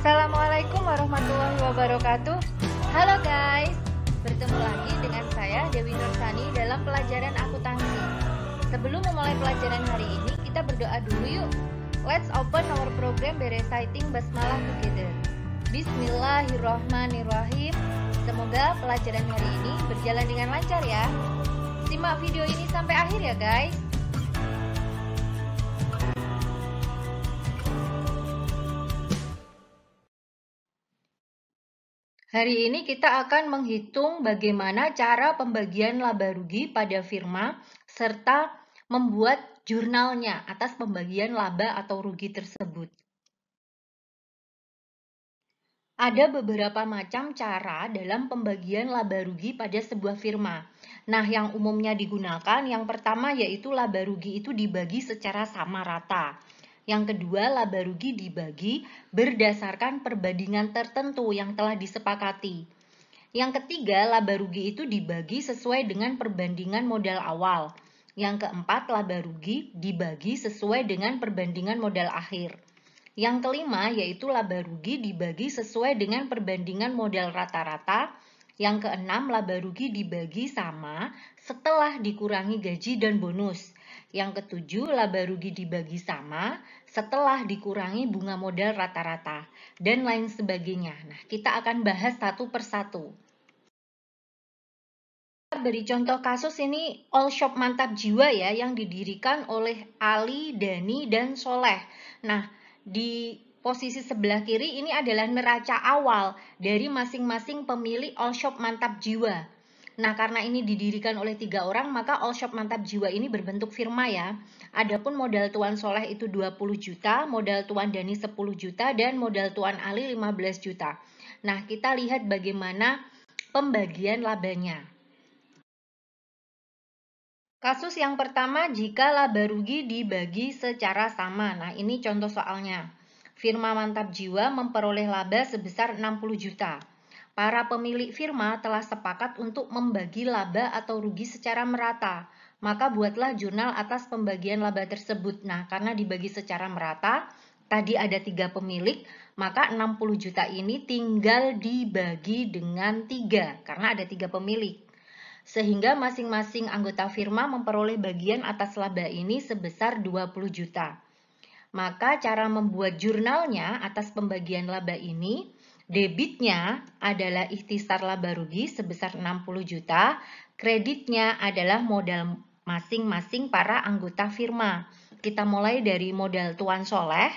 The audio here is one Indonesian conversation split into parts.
Assalamualaikum warahmatullahi wabarakatuh. Halo guys, bertemu lagi dengan saya Dewi Nursani dalam pelajaran akuntansi. Sebelum memulai pelajaran hari ini, kita berdoa dulu yuk. Let's open our program by reciting basmalah together. Bismillahirrahmanirrahim. Semoga pelajaran hari ini berjalan dengan lancar ya. Simak video ini sampai akhir ya guys. Hari ini kita akan menghitung bagaimana cara pembagian laba rugi pada firma serta membuat jurnalnya atas pembagian laba atau rugi tersebut. Ada beberapa macam cara dalam pembagian laba rugi pada sebuah firma. Nah, yang umumnya digunakan yang pertama yaitu laba rugi itu dibagi secara sama rata. Yang kedua, laba rugi dibagi berdasarkan perbandingan tertentu yang telah disepakati. Yang ketiga, laba rugi itu dibagi sesuai dengan perbandingan modal awal. Yang keempat, laba rugi dibagi sesuai dengan perbandingan modal akhir. Yang kelima, yaitu laba rugi dibagi sesuai dengan perbandingan modal rata-rata. Yang keenam, laba rugi dibagi sama setelah dikurangi gaji dan bonus. Yang ketujuh, laba rugi dibagi sama setelah dikurangi bunga modal rata-rata, dan lain sebagainya. Nah, kita akan bahas satu persatu. Beri contoh kasus ini All Shop Mantap Jiwa ya, yang didirikan oleh Ali, Dani, dan Soleh. Nah, di posisi sebelah kiri ini adalah neraca awal dari masing-masing pemilik All Shop Mantap Jiwa. Nah, karena ini didirikan oleh 3 orang, maka All Shop Mantap Jiwa ini berbentuk firma ya. Adapun modal Tuan Soleh itu 20 juta, modal Tuan Dani 10 juta, dan modal Tuan Ali 15 juta. Nah, kita lihat bagaimana pembagian labanya. Kasus yang pertama, jika laba rugi dibagi secara sama. Nah, ini contoh soalnya. Firma Mantap Jiwa memperoleh laba sebesar 60 juta. Para pemilik firma telah sepakat untuk membagi laba atau rugi secara merata. Maka buatlah jurnal atas pembagian laba tersebut. Nah, karena dibagi secara merata, tadi ada 3 pemilik, maka 60 juta ini tinggal dibagi dengan 3, karena ada 3 pemilik. Sehingga masing-masing anggota firma memperoleh bagian atas laba ini sebesar 20 juta. Maka cara membuat jurnalnya atas pembagian laba ini, debitnya adalah ikhtisar laba rugi sebesar 60 juta, kreditnya adalah modal masing-masing para anggota firma. Kita mulai dari modal Tuan Soleh,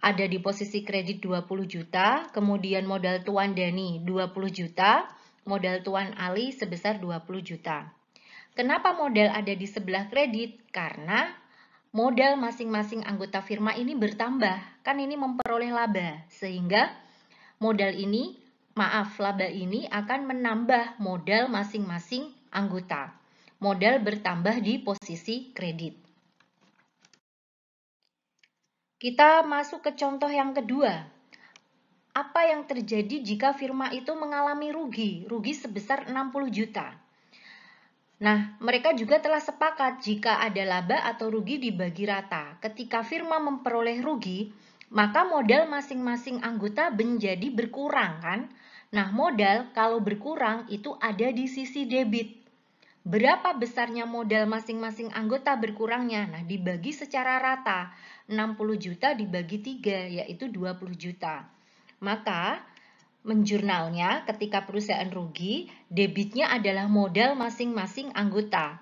ada di posisi kredit 20 juta, kemudian modal Tuan Dani 20 juta, modal Tuan Ali sebesar 20 juta. Kenapa modal ada di sebelah kredit? Karena modal masing-masing anggota firma ini bertambah, kan ini memperoleh laba, sehingga laba ini akan menambah modal masing-masing anggota. Modal bertambah di posisi kredit. Kita masuk ke contoh yang kedua. Apa yang terjadi jika firma itu mengalami rugi sebesar 60 juta? Nah, mereka juga telah sepakat jika ada laba atau rugi dibagi rata. Ketika firma memperoleh rugi, maka modal masing-masing anggota menjadi berkurang kan? Nah, modal kalau berkurang itu ada di sisi debit. Berapa besarnya modal masing-masing anggota berkurangnya? Nah, dibagi secara rata. 60 juta dibagi 3, yaitu 20 juta. Maka, menjurnalnya ketika perusahaan rugi, debitnya adalah modal masing-masing anggota.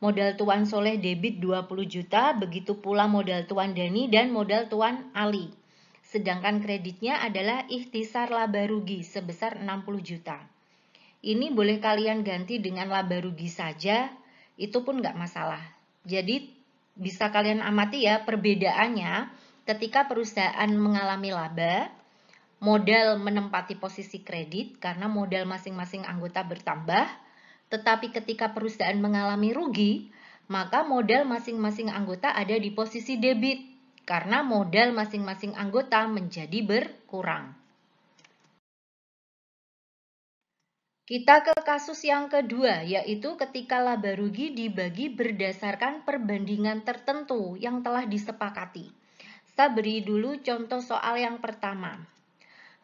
Modal Tuan Soleh debit 20 juta, begitu pula modal Tuan Dani dan modal Tuan Ali. Sedangkan kreditnya adalah ikhtisar laba rugi sebesar 60 juta. Ini boleh kalian ganti dengan laba rugi saja, itu pun nggak masalah. Jadi bisa kalian amati ya perbedaannya ketika perusahaan mengalami laba, modal menempati posisi kredit karena modal masing-masing anggota bertambah, tetapi ketika perusahaan mengalami rugi, maka modal masing-masing anggota ada di posisi debit karena modal masing-masing anggota menjadi berkurang. Kita ke kasus yang kedua, yaitu ketika laba rugi dibagi berdasarkan perbandingan tertentu yang telah disepakati. Saya beri dulu contoh soal yang pertama.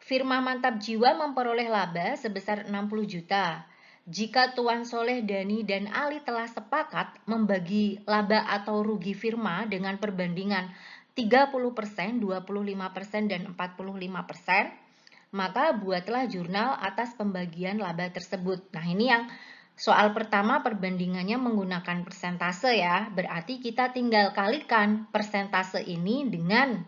Firma Mantap Jiwa memperoleh laba sebesar 60 juta. Jika Tuan Soleh, Dani, dan Ali telah sepakat membagi laba atau rugi firma dengan perbandingan 30%, 25%, dan 45%, maka buatlah jurnal atas pembagian laba tersebut. Nah, ini yang soal pertama perbandingannya menggunakan persentase ya. Berarti kita tinggal kalikan persentase ini dengan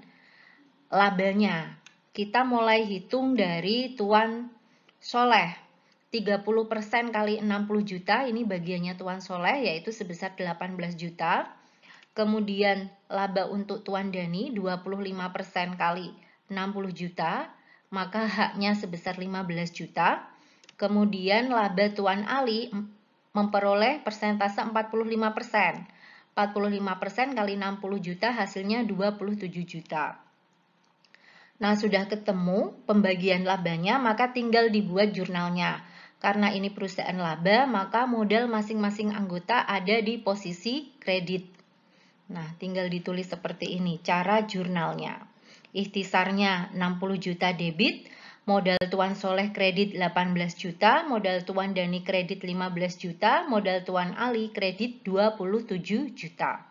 labanya. Kita mulai hitung dari Tuan Soleh. 30% kali 60 juta, ini bagiannya Tuan Soleh, yaitu sebesar 18 juta. Kemudian laba untuk Tuan Dani, 25% kali 60 juta, maka haknya sebesar 15 juta. Kemudian laba Tuan Ali memperoleh persentase 45%. 45% kali 60 juta hasilnya 27 juta. Nah, sudah ketemu pembagian labanya, maka tinggal dibuat jurnalnya. Karena ini perusahaan laba, maka modal masing-masing anggota ada di posisi kredit. Nah, tinggal ditulis seperti ini cara jurnalnya. Ikhtisarnya 60 juta debit, modal Tuan Soleh kredit 18 juta, modal Tuan Dani kredit 15 juta, modal Tuan Ali kredit 27 juta.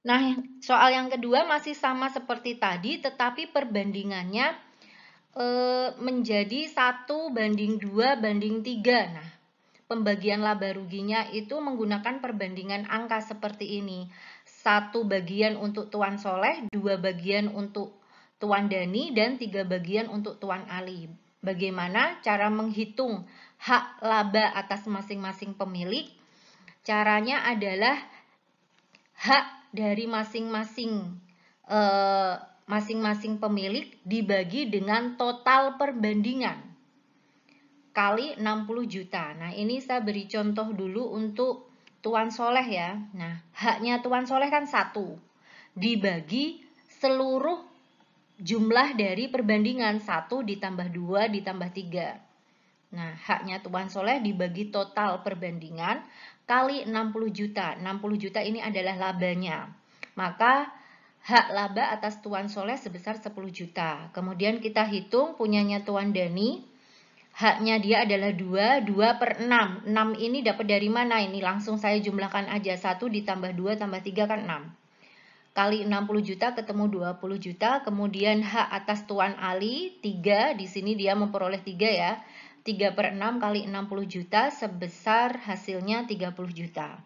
Nah, soal yang kedua masih sama seperti tadi, tetapi perbandingannya menjadi 1:2:3. Nah, pembagian laba ruginya itu menggunakan perbandingan angka seperti ini. 1 bagian untuk Tuan Soleh, 2 bagian untuk Tuan Dani, dan 3 bagian untuk Tuan Ali. Bagaimana cara menghitung hak laba atas masing-masing pemilik? Caranya adalah hak dari masing-masing pemilik dibagi dengan total perbandingan kali 60 juta. Nah, ini saya beri contoh dulu untuk Tuan Soleh ya. Nah, haknya Tuan Soleh kan 1. Dibagi seluruh jumlah dari perbandingan 1 ditambah 2 ditambah 3. Nah, haknya Tuan Soleh dibagi total perbandingan kali 60 juta. 60 juta ini adalah labanya. Maka hak laba atas Tuan Soleh sebesar 10 juta. Kemudian kita hitung punyanya Tuan Dani. Haknya dia adalah 2, 2/6. 6 ini dapat dari mana? Ini langsung saya jumlahkan aja. 1 ditambah 2 tambah 3 kan 6. Kali 60 juta ketemu 20 juta. Kemudian hak atas Tuan Ali 3. Di sini dia memperoleh 3 ya. 3/6 kali 60 juta sebesar hasilnya 30 juta.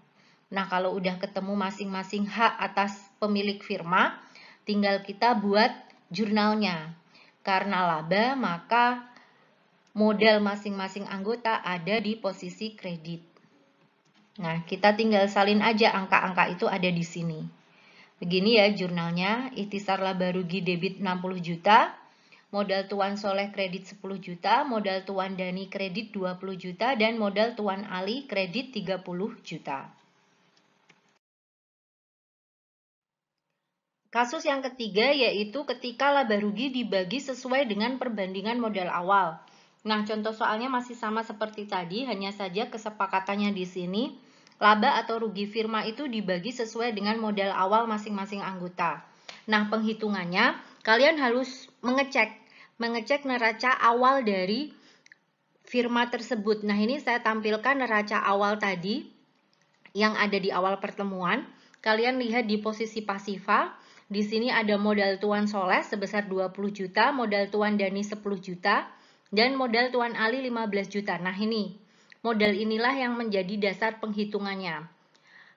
Nah, kalau udah ketemu masing-masing hak atas pemilik firma, tinggal kita buat jurnalnya. Karena laba, maka modal masing-masing anggota ada di posisi kredit. Nah, kita tinggal salin aja angka-angka itu ada di sini. Begini ya jurnalnya, ikhtisar laba rugi debit 60 juta, modal Tuan Soleh kredit 10 juta, modal Tuan Dani kredit 20 juta, dan modal Tuan Ali kredit 30 juta. Kasus yang ketiga yaitu ketika laba rugi dibagi sesuai dengan perbandingan modal awal. Nah, contoh soalnya masih sama seperti tadi, hanya saja kesepakatannya di sini, laba atau rugi firma itu dibagi sesuai dengan modal awal masing-masing anggota. Nah, penghitungannya, kalian harus mengecek neraca awal dari firma tersebut. Nah, ini saya tampilkan neraca awal tadi yang ada di awal pertemuan. Kalian lihat di posisi pasifa, di sini ada modal Tuan Soleh sebesar 20 juta, modal Tuan Dani 10 juta, dan modal Tuan Ali 15 juta. Nah, ini modal inilah yang menjadi dasar penghitungannya.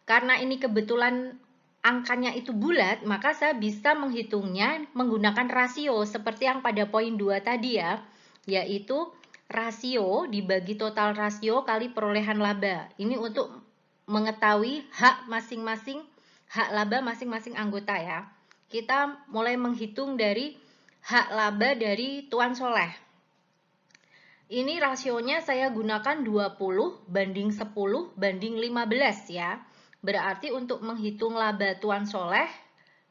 Karena ini kebetulan angkanya itu bulat, maka saya bisa menghitungnya menggunakan rasio seperti yang pada poin 2 tadi ya, yaitu rasio dibagi total rasio kali perolehan laba. Ini untuk mengetahui hak masing-masing, hak laba masing-masing anggota ya. Kita mulai menghitung dari hak laba dari Tuan Soleh. Ini rasionya saya gunakan 20:10:15 ya. Berarti untuk menghitung laba Tuan Soleh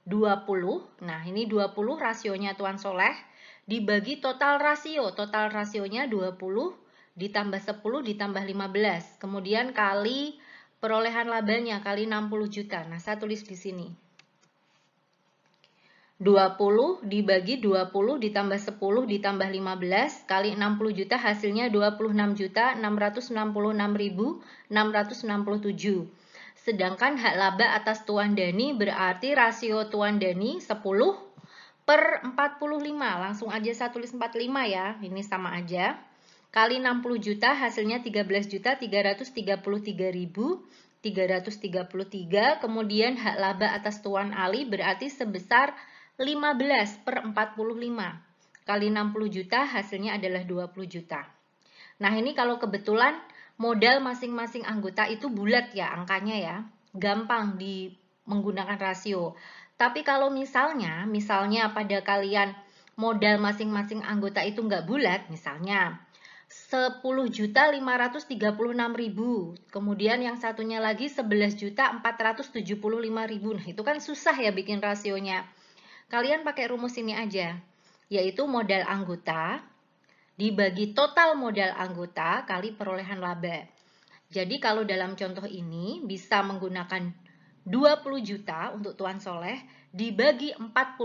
20. Nah, ini 20 rasionya Tuan Soleh dibagi total rasio. Total rasionya 20 ditambah 10 ditambah 15. Kemudian kali perolehan labanya kali 60 juta. Nah, saya tulis di sini. 20 dibagi 20 ditambah 10 ditambah 15 kali 60 juta hasilnya 26.666.667. Sedangkan hak laba atas Tuan Dani berarti rasio Tuan Dani 10/45. Langsung aja saya tulis 45 ya, ini sama aja. Kali 60 juta hasilnya 13.333.333. Kemudian hak laba atas Tuan Ali berarti sebesar 15/45. Kali 60 juta hasilnya adalah 20 juta. Nah, ini kalau kebetulan modal masing-masing anggota itu bulat ya angkanya ya. Gampang menggunakan rasio. Tapi kalau misalnya pada kalian modal masing-masing anggota itu nggak bulat, misalnya 10.536.000, kemudian yang satunya lagi 11.475.000. Nah, itu kan susah ya bikin rasionya. Kalian pakai rumus ini aja, yaitu modal anggota dibagi total modal anggota kali perolehan laba. Jadi kalau dalam contoh ini bisa menggunakan 20 juta untuk Tuan Soleh dibagi 45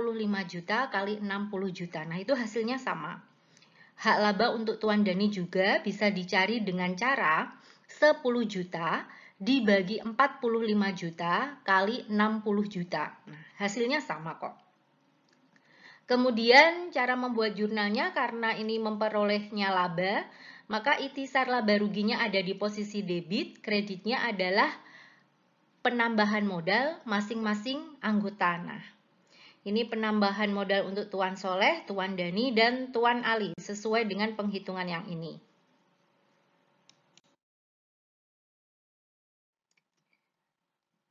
juta kali 60 juta. Nah, itu hasilnya sama. Hak laba untuk Tuan Dani juga bisa dicari dengan cara 10 juta dibagi 45 juta kali 60 juta. Nah, hasilnya sama kok. Kemudian cara membuat jurnalnya, karena ini memperolehnya laba, maka itisar laba ruginya ada di posisi debit, kreditnya adalah penambahan modal masing-masing anggota. Nah, ini penambahan modal untuk Tuan Soleh, Tuan Dani, dan Tuan Ali sesuai dengan penghitungan yang ini.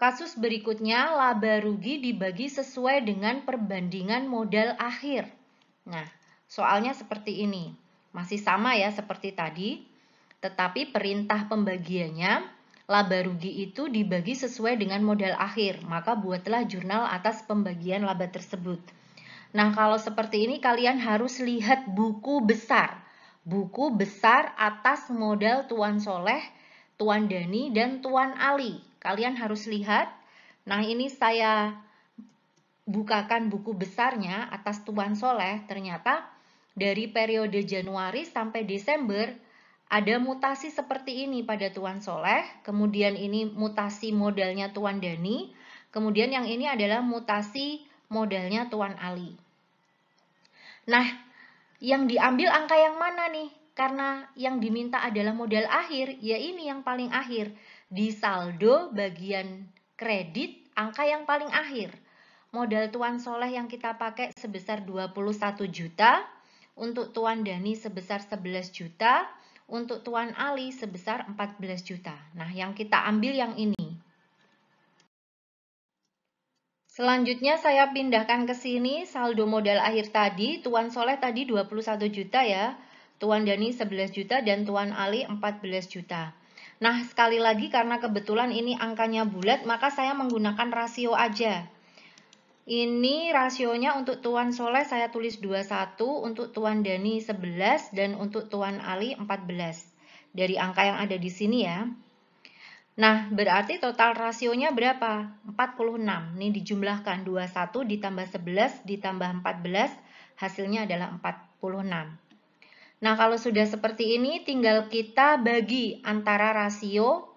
Kasus berikutnya, laba rugi dibagi sesuai dengan perbandingan modal akhir. Nah, soalnya seperti ini. Masih sama ya seperti tadi, tetapi perintah pembagiannya, laba rugi itu dibagi sesuai dengan modal akhir. Maka buatlah jurnal atas pembagian laba tersebut. Nah, kalau seperti ini kalian harus lihat buku besar. Buku besar atas modal Tuan Soleh, Tuan Dani, dan Tuan Ali. Kalian harus lihat. Nah, ini saya bukakan buku besarnya atas Tuan Soleh. Ternyata dari periode Januari sampai Desember ada mutasi seperti ini pada Tuan Soleh. Kemudian ini mutasi modalnya Tuan Dani. Kemudian yang ini adalah mutasi modalnya Tuan Ali. Nah, yang diambil angka yang mana nih? Karena yang diminta adalah modal akhir, ya ini yang paling akhir. Di saldo bagian kredit, angka yang paling akhir. Modal Tuan Soleh yang kita pakai sebesar 21 juta, untuk Tuan Dani sebesar 11 juta, untuk Tuan Ali sebesar 14 juta. Nah, yang kita ambil yang ini. Selanjutnya saya pindahkan ke sini saldo modal akhir tadi. Tuan Soleh tadi 21 juta ya. Tuan Dani 11 juta dan Tuan Ali 14 juta. Nah, sekali lagi karena kebetulan ini angkanya bulat, maka saya menggunakan rasio aja. Ini rasionya untuk Tuan Soleh saya tulis 21, untuk Tuan Dani 11 dan untuk Tuan Ali 14. Dari angka yang ada di sini ya. Nah, berarti total rasionya berapa? 46. Ini dijumlahkan 21 ditambah 11 ditambah 14, hasilnya adalah 46. Nah, kalau sudah seperti ini tinggal kita bagi antara rasio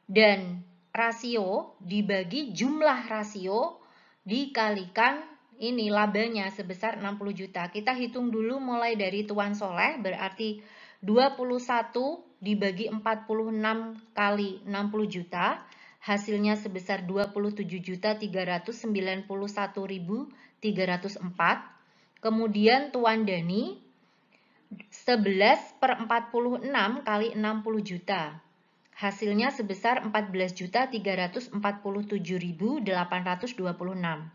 dan rasio dibagi jumlah rasio dikalikan ini labanya sebesar 60 juta. Kita hitung dulu mulai dari Tuan Soleh, berarti 21 dibagi 46 kali 60 juta, hasilnya sebesar 27.391.304. Kemudian Tuan Dani 11/46 kali 60 juta, hasilnya sebesar 14.347.826.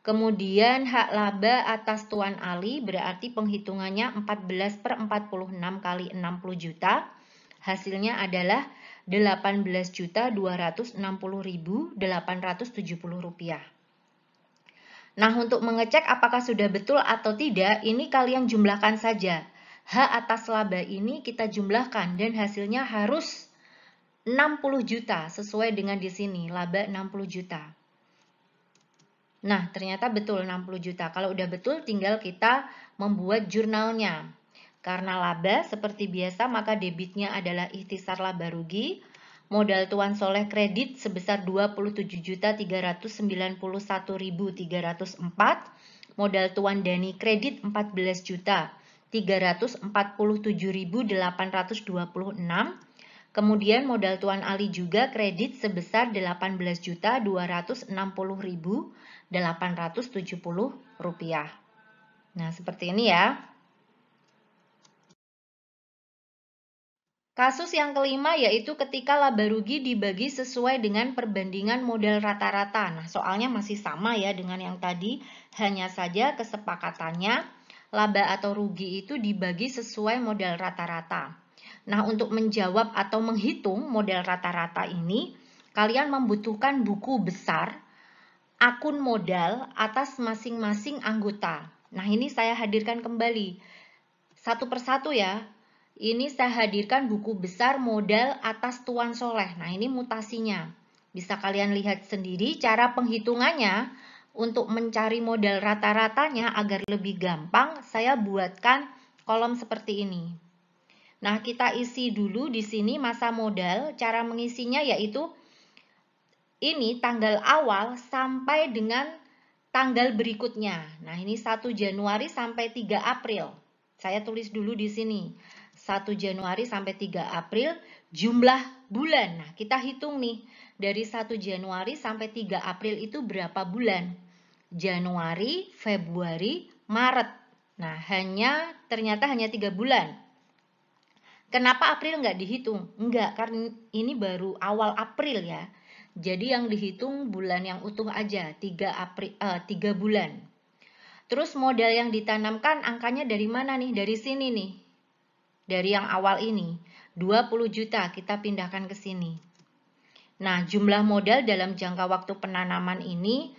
Kemudian hak laba atas Tuan Ali berarti penghitungannya 14/46 kali 60 juta. Hasilnya adalah 18.260.870 rupiah. Nah, untuk mengecek apakah sudah betul atau tidak, ini kalian jumlahkan saja. Hak atas laba ini kita jumlahkan dan hasilnya harus 60 juta sesuai dengan di sini, laba 60 juta. Nah, ternyata betul 60 juta. Kalau udah betul, tinggal kita membuat jurnalnya. Karena laba, seperti biasa, maka debitnya adalah ikhtisar laba rugi. Modal Tuan Soleh kredit sebesar 27.391.304. Modal Tuan Dani kredit 14.447.826. Kemudian modal Tuan Ali juga kredit sebesar 18.260.870 rupiah. Nah, seperti ini ya. Kasus yang kelima yaitu ketika laba rugi dibagi sesuai dengan perbandingan modal rata-rata. Nah, soalnya masih sama ya dengan yang tadi, hanya saja kesepakatannya laba atau rugi itu dibagi sesuai modal rata-rata. Nah, untuk menjawab atau menghitung modal rata-rata ini, kalian membutuhkan buku besar akun modal atas masing-masing anggota. Nah, ini saya hadirkan kembali satu persatu ya. Ini saya hadirkan buku besar modal atas Tuan Soleh. Nah, ini mutasinya. Bisa kalian lihat sendiri cara penghitungannya. Untuk mencari modal rata-ratanya agar lebih gampang, saya buatkan kolom seperti ini. Nah, kita isi dulu di sini masa modal. Cara mengisinya yaitu ini tanggal awal sampai dengan tanggal berikutnya. Nah, ini 1 Januari sampai 3 April. Saya tulis dulu di sini. 1 Januari sampai 3 April jumlah bulan. Nah, kita hitung nih. Dari 1 Januari sampai 3 April itu berapa bulan? Januari, Februari, Maret. Nah, ternyata hanya 3 bulan. Kenapa April nggak dihitung? Enggak, karena ini baru awal April ya. Jadi yang dihitung bulan yang utuh aja, 3 bulan. Terus modal yang ditanamkan angkanya dari mana nih? Dari sini nih. Dari yang awal ini. 20 juta kita pindahkan ke sini. Nah, jumlah modal dalam jangka waktu penanaman ini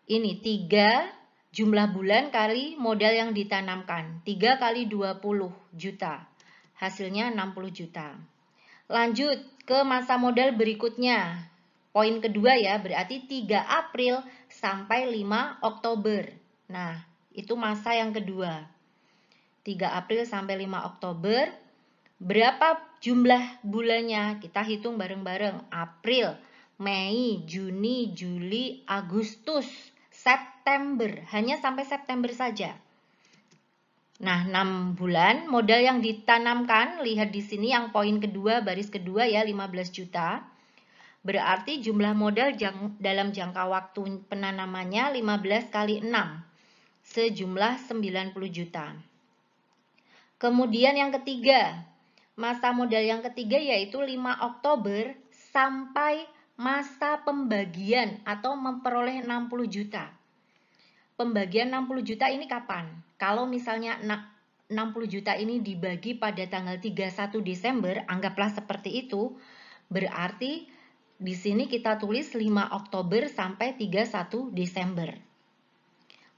3 jumlah bulan kali modal yang ditanamkan. 3 kali 20 juta. Hasilnya 60 juta. Lanjut ke masa modal berikutnya. Poin kedua ya, berarti 3 April sampai 5 Oktober. Nah, itu masa yang kedua. 3 April sampai 5 Oktober. Berapa jumlah bulannya? Kita hitung bareng-bareng. April, Mei, Juni, Juli, Agustus, September. Hanya sampai September saja. Nah, 6 bulan modal yang ditanamkan, lihat di sini yang poin kedua, baris kedua ya, 15 juta. Berarti jumlah modal dalam jangka waktu penanamannya 15 kali 6, sejumlah 90 juta. Kemudian yang ketiga, masa modal yang ketiga yaitu 5 Oktober sampai masa pembagian atau memperoleh 60 juta. Pembagian 60 juta ini kapan? Kalau misalnya 60 juta ini dibagi pada tanggal 31 Desember, anggaplah seperti itu, berarti di sini kita tulis 5 Oktober sampai 31 Desember.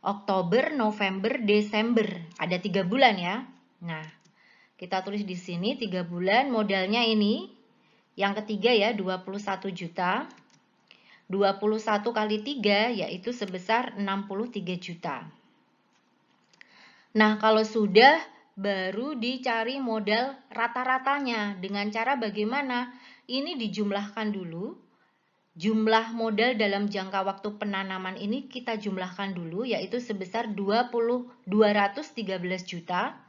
Oktober, November, Desember. Ada 3 bulan ya. Nah, kita tulis di sini 3 bulan modalnya ini. Yang ketiga ya, 21 juta. 21 kali 3 yaitu sebesar 63 juta. Nah, kalau sudah baru dicari modal rata-ratanya. Dengan cara bagaimana? Ini dijumlahkan dulu. Jumlah modal dalam jangka waktu penanaman ini kita jumlahkan dulu, yaitu sebesar 213 juta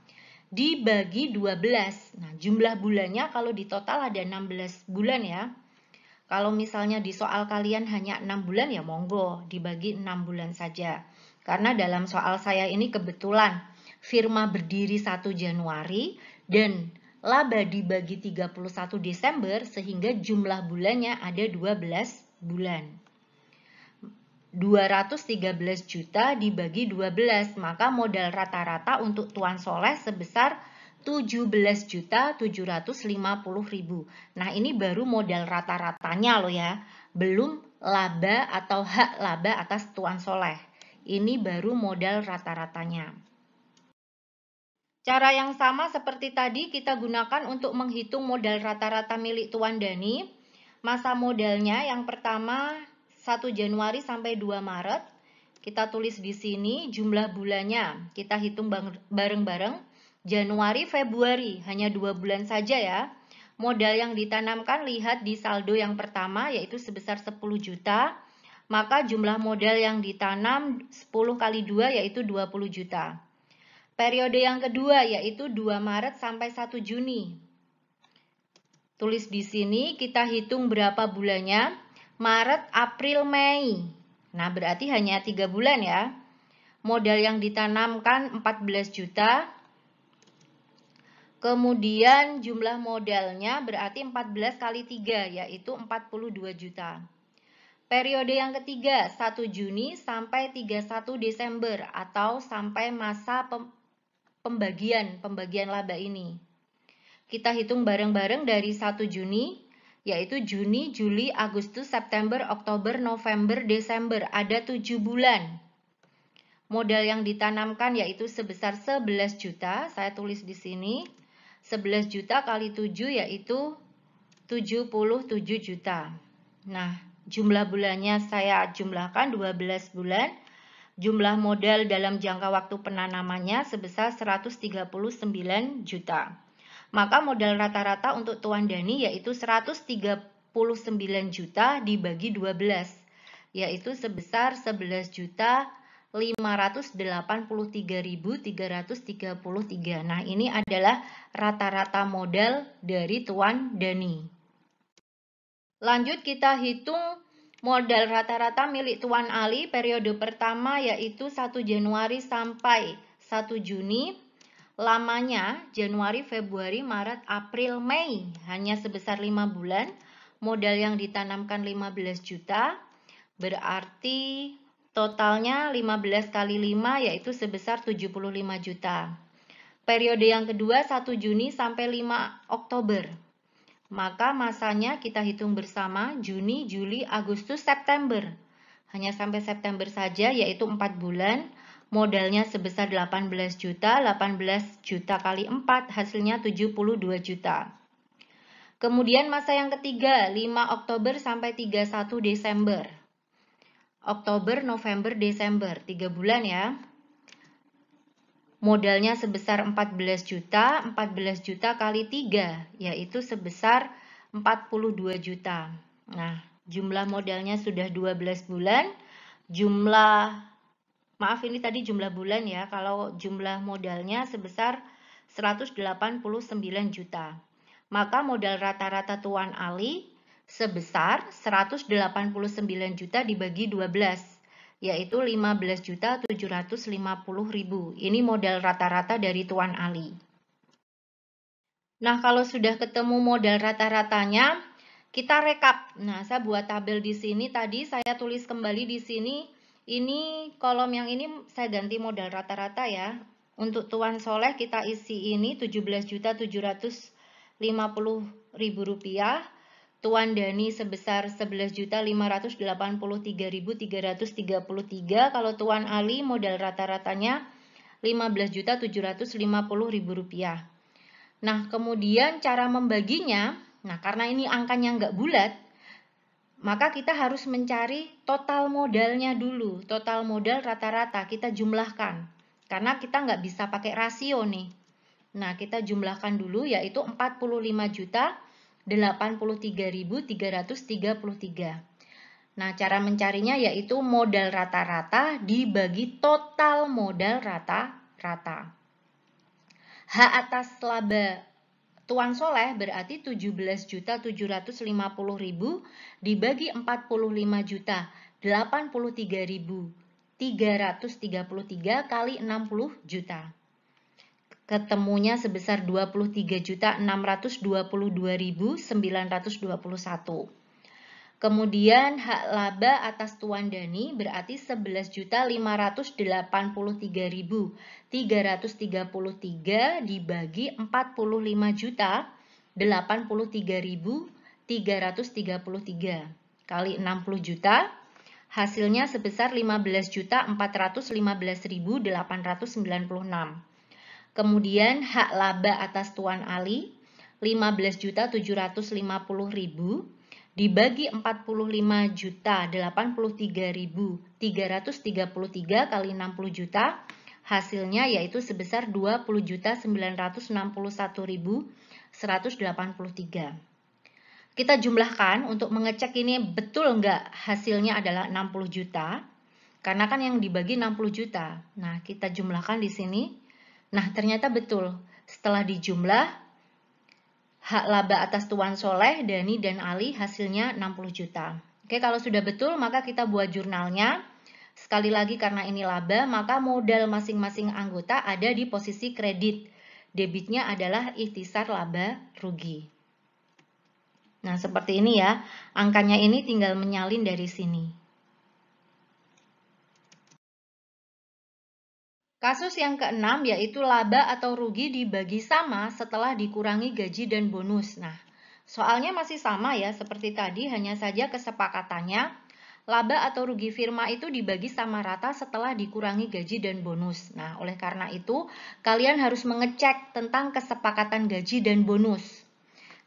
dibagi 12. Nah, jumlah bulannya kalau di total ada 16 bulan ya. Kalau misalnya di soal kalian hanya 6 bulan ya monggo dibagi 6 bulan saja. Karena dalam soal saya ini kebetulan firma berdiri 1 Januari dan laba dibagi 31 Desember sehingga jumlah bulannya ada 12 bulan. 213 juta dibagi 12, maka modal rata-rata untuk Tuan Soleh sebesar 17.750.000. Nah, ini baru modal rata-ratanya loh ya. Belum laba atau hak laba atas Tuan Soleh. Ini baru modal rata-ratanya. Cara yang sama seperti tadi kita gunakan untuk menghitung modal rata-rata milik Tuan Dani. Masa modalnya yang pertama 1 Januari sampai 2 Maret. Kita tulis di sini jumlah bulannya. Kita hitung bareng-bareng. Januari, Februari, hanya 2 bulan saja ya. Modal yang ditanamkan lihat di saldo yang pertama yaitu sebesar 10 juta. Maka jumlah modal yang ditanam 10 kali 2 yaitu 20 juta. Periode yang kedua yaitu 2 Maret sampai 1 Juni. Tulis di sini kita hitung berapa bulannya. Maret, April, Mei. Nah, berarti hanya 3 bulan ya. Modal yang ditanamkan 14 juta. Kemudian jumlah modalnya berarti 14 kali 3 yaitu 42 juta. Periode yang ketiga 1 Juni sampai 31 Desember atau sampai masa pembagian laba ini. Kita hitung bareng-bareng dari 1 Juni, yaitu Juni, Juli, Agustus, September, Oktober, November, Desember. Ada 7 bulan. Modal yang ditanamkan yaitu sebesar 11 juta. Saya tulis di sini. 11 juta kali 7 yaitu 77 juta. Nah, jumlah bulannya saya jumlahkan 12 bulan. Jumlah modal dalam jangka waktu penanamannya sebesar 139 juta. Maka modal rata-rata untuk Tuan Dani yaitu 139 juta dibagi 12, yaitu sebesar 11 juta 583.333. Nah, ini adalah rata-rata modal dari Tuan Dani. Lanjut kita hitung modal rata-rata milik Tuan Ali periode pertama yaitu 1 Januari sampai 1 Juni. Lamanya Januari, Februari, Maret, April, Mei hanya sebesar 5 bulan. Modal yang ditanamkan 15 juta. Berarti totalnya 15 kali 5 yaitu sebesar 75 juta. Periode yang kedua 1 Juni sampai 5 Oktober. Maka masanya kita hitung bersama Juni, Juli, Agustus, September. Hanya sampai September saja yaitu 4 bulan. Modalnya sebesar 18 juta, 18 juta kali 4 hasilnya 72 juta. Kemudian masa yang ketiga 5 Oktober sampai 31 Desember. Oktober, November, Desember, 3 bulan ya. Modalnya sebesar 14 juta, 14 juta kali 3 yaitu sebesar 42 juta. Nah, jumlah modalnya sudah 12 bulan. Maaf ini tadi jumlah bulan ya, kalau jumlah modalnya sebesar 189 juta. Maka modal rata-rata Tuan Ali sebesar 189 juta dibagi 12, yaitu 15.750.000. Ini modal rata-rata dari Tuan Ali. Nah, kalau sudah ketemu modal rata-ratanya, kita rekap. Nah, saya buat tabel di sini tadi, saya tulis kembali di sini. Ini kolom yang ini saya ganti modal rata-rata ya. Untuk Tuan Soleh kita isi ini 17.750.000 rupiah. Tuan Dani sebesar 11.583.333. Kalau Tuan Ali modal rata-ratanya 15.750.000 rupiah. Nah, kemudian cara membaginya, nah karena ini angkanya nggak bulat, maka kita harus mencari total modalnya dulu. Total modal rata-rata kita jumlahkan. Karena kita nggak bisa pakai rasio nih. Nah, kita jumlahkan dulu yaitu 45.083.333. Nah, cara mencarinya yaitu modal rata-rata dibagi total modal rata-rata. H atas laba Tuan Soleh berarti 17.750.000 dibagi 45.083.333 kali 60 juta. Ketemunya sebesar 23.622.921. Kemudian hak laba atas Tuan Dani berarti 11.583.333 dibagi 45.083.333 kali 60 juta. Hasilnya sebesar 15.415.896. Kemudian hak laba atas Tuan Ali 15.750.000 dibagi 45.083.333 kali 60 juta, hasilnya yaitu sebesar 20.961.183. Kita jumlahkan untuk mengecek ini betul nggak hasilnya adalah 60 juta. Karena kan yang dibagi 60 juta. Nah, kita jumlahkan di sini. Nah, ternyata betul. Setelah dijumlah, hak laba atas Tuan Soleh, Dani, dan Ali hasilnya 60 juta. Oke, kalau sudah betul, maka kita buat jurnalnya. Sekali lagi karena ini laba, maka modal masing-masing anggota ada di posisi kredit. Debitnya adalah ikhtisar laba rugi. Nah, seperti ini ya. Angkanya ini tinggal menyalin dari sini. Kasus yang keenam yaitu laba atau rugi dibagi sama setelah dikurangi gaji dan bonus. Nah, soalnya masih sama ya seperti tadi, hanya saja kesepakatannya laba atau rugi firma itu dibagi sama rata setelah dikurangi gaji dan bonus. Nah, oleh karena itu kalian harus mengecek tentang kesepakatan gaji dan bonus.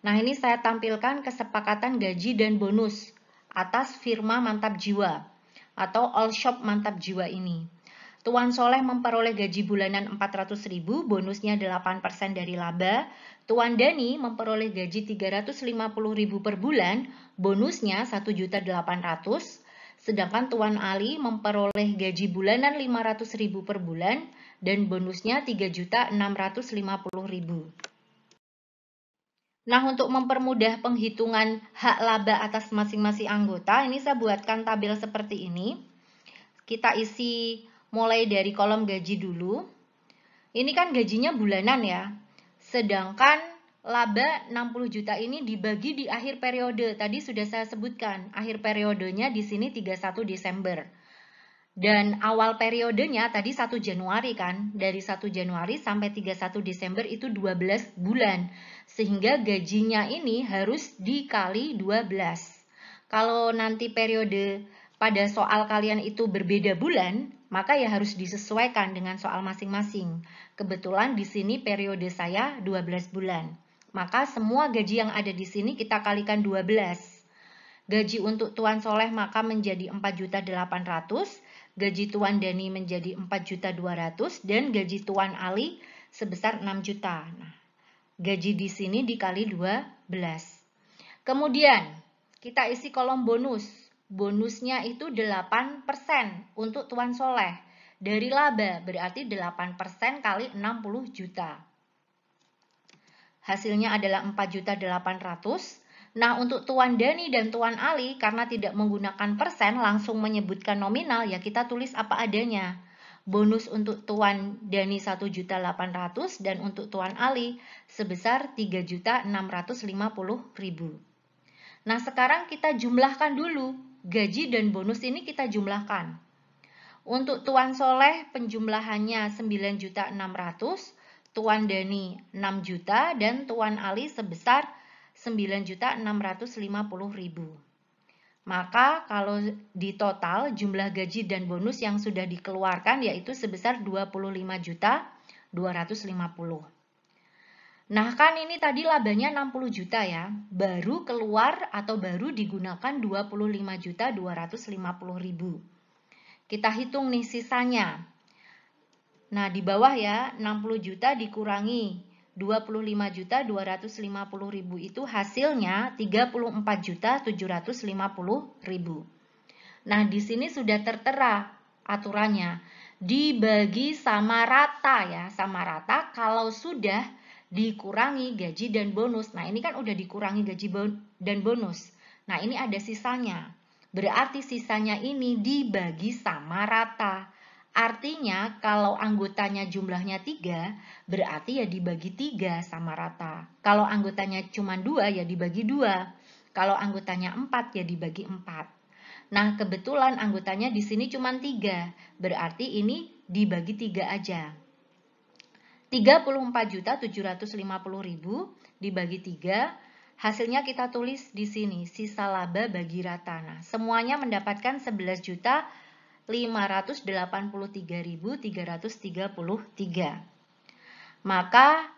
Nah, ini saya tampilkan kesepakatan gaji dan bonus atas firma Mantap Jiwa atau All Shop Mantap Jiwa ini. Tuan Soleh memperoleh gaji bulanan 400.000, bonusnya 8% dari laba. Tuan Dani memperoleh gaji 350.000 per bulan, bonusnya 1.800.000. Sedangkan Tuan Ali memperoleh gaji bulanan 500.000 per bulan dan bonusnya 3.650.000. Nah, untuk mempermudah penghitungan hak laba atas masing-masing anggota, ini saya buatkan tabel seperti ini. Kita isi mulai dari kolom gaji dulu. Ini kan gajinya bulanan ya. Sedangkan laba 60 juta ini dibagi di akhir periode. Tadi sudah saya sebutkan, akhir periodenya di sini 31 Desember. Dan awal periodenya tadi 1 Januari kan. Dari 1 Januari sampai 31 Desember itu 12 bulan. Sehingga gajinya ini harus dikali 12. Kalau nanti periode pada soal kalian itu berbeda bulan, maka ya harus disesuaikan dengan soal masing-masing. Kebetulan di sini periode saya 12 bulan. Maka semua gaji yang ada di sini kita kalikan 12. Gaji untuk Tuan Soleh maka menjadi 4.800.000, gaji Tuan Dani menjadi 4.200.000 dan gaji Tuan Ali sebesar 6 juta. Nah, gaji di sini dikali 12. Kemudian kita isi kolom bonus. Bonusnya itu 8% untuk Tuan Soleh. Dari laba berarti 8% kali 60 juta. Hasilnya adalah 4.800.000. Nah, untuk Tuan Dani dan Tuan Ali karena tidak menggunakan persen langsung menyebutkan nominal, ya kita tulis apa adanya. Bonus untuk Tuan Dani 1.800.000 dan untuk Tuan Ali sebesar 3.650.000. Nah, sekarang kita jumlahkan dulu. Gaji dan bonus ini kita jumlahkan. Untuk Tuan Soleh penjumlahannya 9.600.000, Tuan Dani 6 juta, dan Tuan Ali sebesar 9.650.000. Maka kalau di total jumlah gaji dan bonus yang sudah dikeluarkan yaitu sebesar 25.250.000. Nah, kan ini tadi labanya 60 juta ya. Baru keluar atau baru digunakan 25.250.000. Kita hitung nih sisanya. Nah, di bawah ya, 60 juta dikurangi 25.250.000 itu hasilnya 34.750.000. Nah, di sini sudah tertera aturannya. Dibagi sama rata ya, sama rata kalau sudah dikurangi gaji dan bonus. Nah, ini kan udah dikurangi gaji dan bonus. Nah, ini ada sisanya. Berarti sisanya ini dibagi sama rata. Artinya, kalau anggotanya jumlahnya 3, berarti ya dibagi 3 sama rata. Kalau anggotanya cuma 2, ya dibagi 2. Kalau anggotanya 4, ya dibagi 4. Nah, kebetulan anggotanya di sini cuma 3. Berarti ini dibagi 3 aja. 34.750.000 dibagi 3, hasilnya kita tulis di sini, sisa laba bagi rata. Nah, semuanya mendapatkan 11.583.333. Maka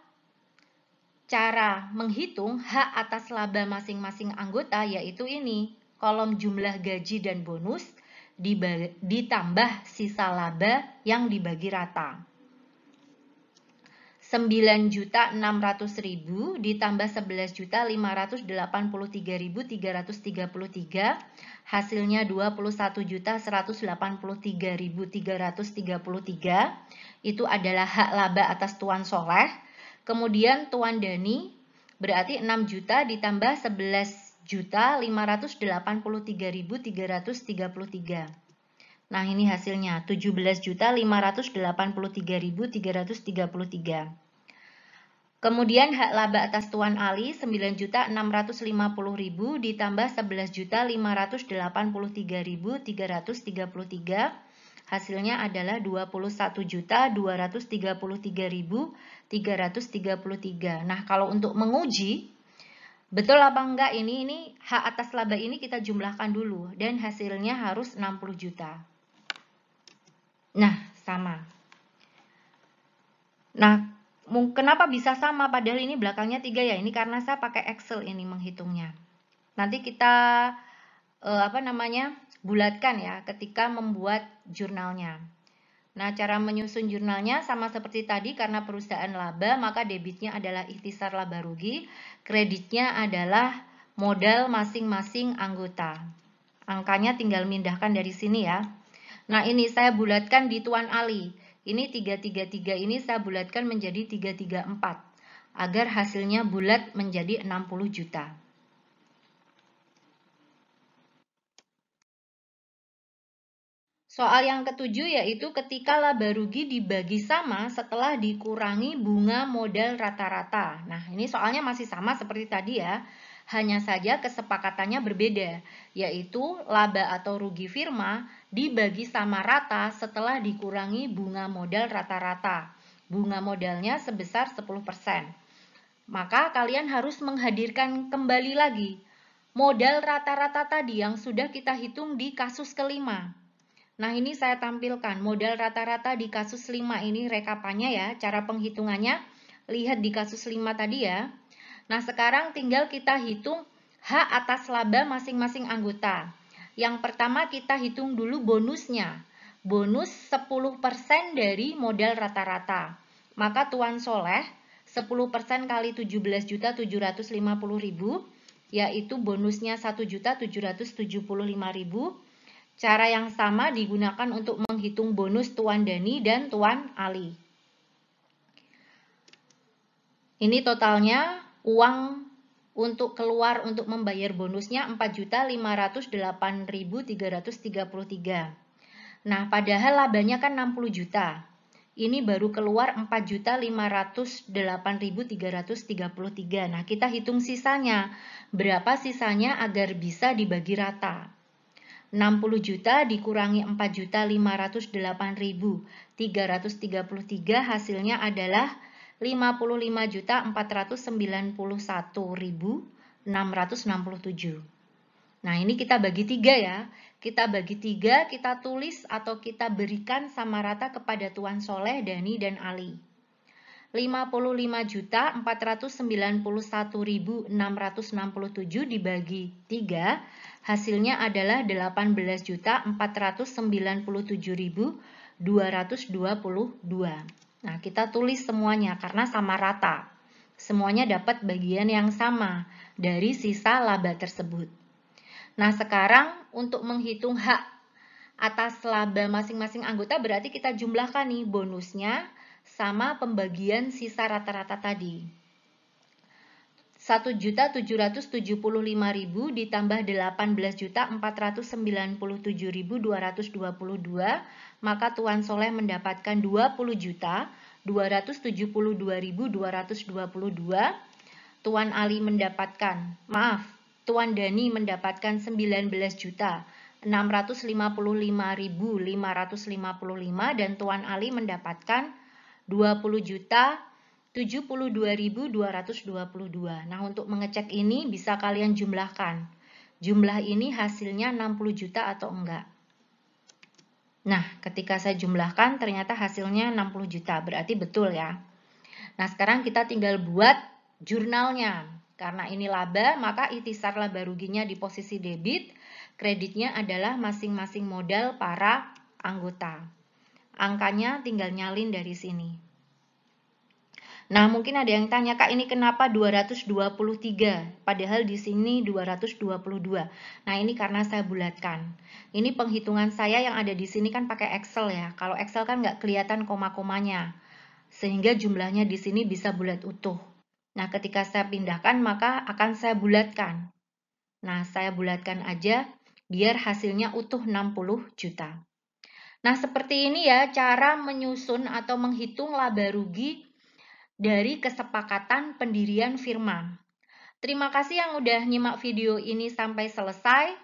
cara menghitung hak atas laba masing-masing anggota yaitu ini, kolom jumlah gaji dan bonus ditambah sisa laba yang dibagi rata. 9.600.000 ditambah 11.583.333 hasilnya 21.183.333 itu adalah hak laba atas Tuan Soleh. Kemudian Tuan Dani berarti 6 juta ditambah 11.583.333. Nah, ini hasilnya 17.583.333. Kemudian hak laba atas Tuan Ali 9.650.000 ditambah 11.583.333. Hasilnya adalah 21.233.333. Nah, kalau untuk menguji betul apa enggak ini hak atas laba ini kita jumlahkan dulu dan hasilnya harus 60 juta. Nah, sama. Nah, kenapa bisa sama padahal ini belakangnya 3 ya? Ini karena saya pakai Excel ini menghitungnya. Nanti kita bulatkan ya ketika membuat jurnalnya. Nah, cara menyusun jurnalnya sama seperti tadi, karena perusahaan laba maka debitnya adalah ikhtisar laba rugi, kreditnya adalah modal masing-masing anggota. Angkanya tinggal mindahkan dari sini ya. Nah, ini saya bulatkan di Tuan Ali. Ini 333 ini saya bulatkan menjadi 334 agar hasilnya bulat menjadi 60 juta. Soal yang ketujuh yaitu ketika laba rugi dibagi sama setelah dikurangi bunga modal rata-rata. Nah, ini soalnya masih sama seperti tadi ya. Hanya saja kesepakatannya berbeda, yaitu laba atau rugi firma dibagi sama rata setelah dikurangi bunga modal rata-rata. Bunga modalnya sebesar 10%. Maka kalian harus menghadirkan kembali lagi modal rata-rata tadi yang sudah kita hitung di kasus kelima. Nah, ini saya tampilkan modal rata-rata di kasus 5 ini rekapannya ya, cara penghitungannya lihat di kasus 5 tadi ya. Nah, sekarang tinggal kita hitung hak atas laba masing-masing anggota. Yang pertama kita hitung dulu bonusnya. Bonus 10% dari modal rata-rata. Maka Tuan Soleh 10% kali 17.750.000 yaitu bonusnya 1.775.000. Cara yang sama digunakan untuk menghitung bonus Tuan Dani dan Tuan Ali. Ini totalnya uang untuk keluar untuk membayar bonusnya 4.508.333. Nah, padahal labanya kan 60 juta. Ini baru keluar 4.508.333. Nah, kita hitung sisanya. Berapa sisanya agar bisa dibagi rata? 60 juta dikurangi 4.508.333 hasilnya adalah 55.491.667. Nah, ini kita bagi 3 ya. Kita bagi 3, kita tulis atau kita berikan sama rata kepada Tuan Soleh, Dani, dan Ali. 55.491.667 dibagi 3, hasilnya adalah 18.497.222. Nah, kita tulis semuanya karena sama rata. Semuanya dapat bagian yang sama dari sisa laba tersebut. Nah, sekarang untuk menghitung hak atas laba masing-masing anggota berarti kita jumlahkan nih bonusnya sama pembagian sisa rata-rata tadi. 1.775.000 ditambah 18.497.222, maka Tuan Soleh mendapatkan 20.272.222. Tuan Ali mendapatkan, Tuan Dani mendapatkan 19.655.555 dan Tuan Ali mendapatkan 20.072.222. Nah, untuk mengecek ini bisa kalian jumlahkan. Jumlah ini hasilnya 60 juta atau enggak. Nah, ketika saya jumlahkan ternyata hasilnya 60 juta, berarti betul ya. Nah, sekarang kita tinggal buat jurnalnya. Karena ini laba, maka itisar laba ruginya di posisi debit, kreditnya adalah masing-masing modal para anggota. Angkanya tinggal nyalin dari sini. Nah, mungkin ada yang tanya, Kak, ini kenapa 223? Padahal di sini 222. Nah, ini karena saya bulatkan. Ini penghitungan saya yang ada di sini kan pakai Excel ya. Kalau Excel kan nggak kelihatan koma-komanya. Sehingga jumlahnya di sini bisa bulat utuh. Nah, ketika saya pindahkan, maka akan saya bulatkan. Nah, saya bulatkan aja biar hasilnya utuh 60 juta. Nah, seperti ini ya cara menyusun atau menghitung laba rugi dari kesepakatan pendirian firma. Terima kasih yang udah nyimak video ini sampai selesai.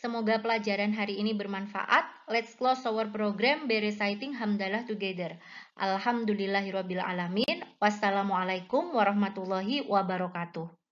Semoga pelajaran hari ini bermanfaat. Let's close our program by reciting hamdalah together. Alhamdulillahirabbil alamin. Wassalamualaikum warahmatullahi wabarakatuh.